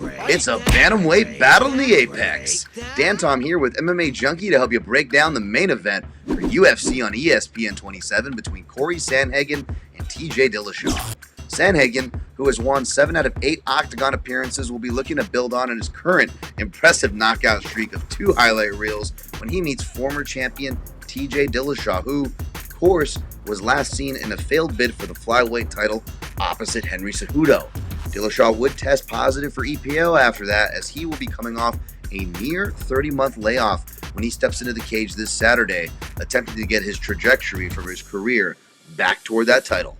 It's a bantamweight battle in the Apex. Dan Tom here with MMA Junkie to help you break down the main event for UFC on ESPN 27 between Cory Sandhagen and TJ Dillashaw. Sandhagen, who has won 7 out of 8 octagon appearances, will be looking to build on his current impressive knockout streak of 2 highlight reels when he meets former champion TJ Dillashaw, who, of course, was last seen in a failed bid for the flyweight title opposite Henry Cejudo. Dillashaw would test positive for EPO after that, as he will be coming off a near 30-month layoff when he steps into the cage this Saturday, attempting to get his trajectory for his career back toward that title.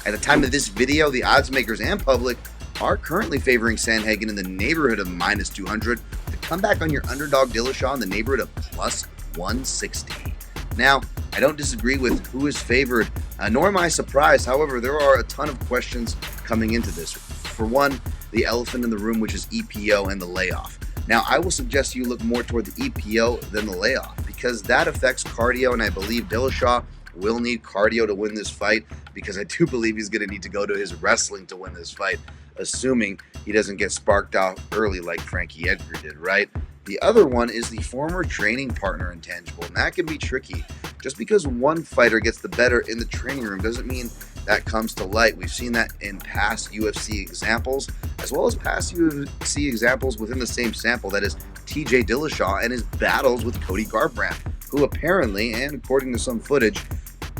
At the time of this video, the odds makers and public are currently favoring Sandhagen in the neighborhood of minus 200 to come back on your underdog Dillashaw in the neighborhood of plus 160. Now, I don't disagree with who is favored, nor am I surprised. However, there are a ton of questions coming into this. For one, the elephant in the room, which is EPO and the layoff. Now, I will suggest you look more toward the EPO than the layoff, because that affects cardio, and I believe Dillashaw will need cardio to win this fight, because I do believe he's going to need to go to his wrestling to win this fight, assuming he doesn't get sparked out early like Frankie Edgar did, right? The other one is the former training partner intangible, and that can be tricky. Just because one fighter gets the better in the training room doesn't mean that comes to light. We've seen that in past UFC examples, as well as past UFC examples within the same sample, that is TJ Dillashaw and his battles with Cody Garbrandt, who apparently, and according to some footage,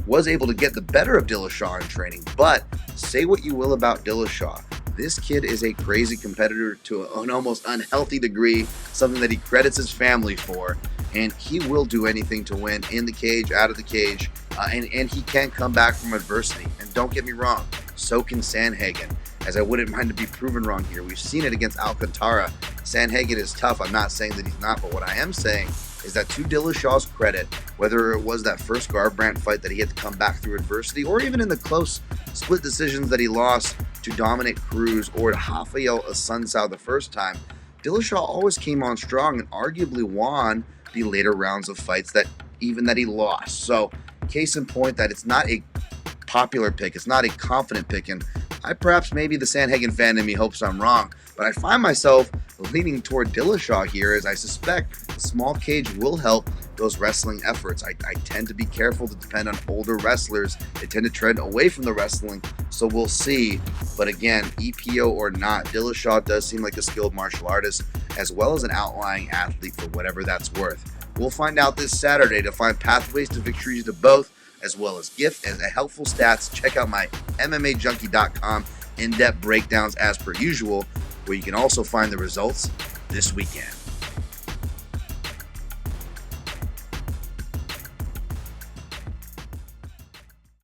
was able to get the better of Dillashaw in training. But say what you will about Dillashaw, this kid is a crazy competitor to an almost unhealthy degree, something that he credits his family for, and he will do anything to win in the cage, out of the cage, and he can come back from adversity. And don't get me wrong, so can Sandhagen, as I wouldn't mind to be proven wrong here. We've seen it against Alcantara. Sandhagen is tough. I'm not saying that he's not, but what I am saying is that to Dillashaw's credit, whether it was that first Garbrandt fight that he had to come back through adversity, or even in the close split decisions that he lost to Dominic Cruz or to Rafael Assunção the first time, Dillashaw always came on strong and arguably won the later rounds of fights that he lost. So, case in point that it's not a popular pick, it's not a confident pick, and maybe the Sandhagen fan in me hopes I'm wrong, but I find myself leaning toward Dillashaw here, as I suspect the small cage will help those wrestling efforts. I tend to be careful to depend on older wrestlers. They tend to trend away from the wrestling, so we'll see. But again, EPO or not, Dillashaw does seem like a skilled martial artist, as well as an outlying athlete for whatever that's worth. We'll find out this Saturday. To find pathways to victories to both, as well as gift and helpful stats, check out my MMAJunkie.com in-depth breakdowns as per usual, where you can also find the results this weekend.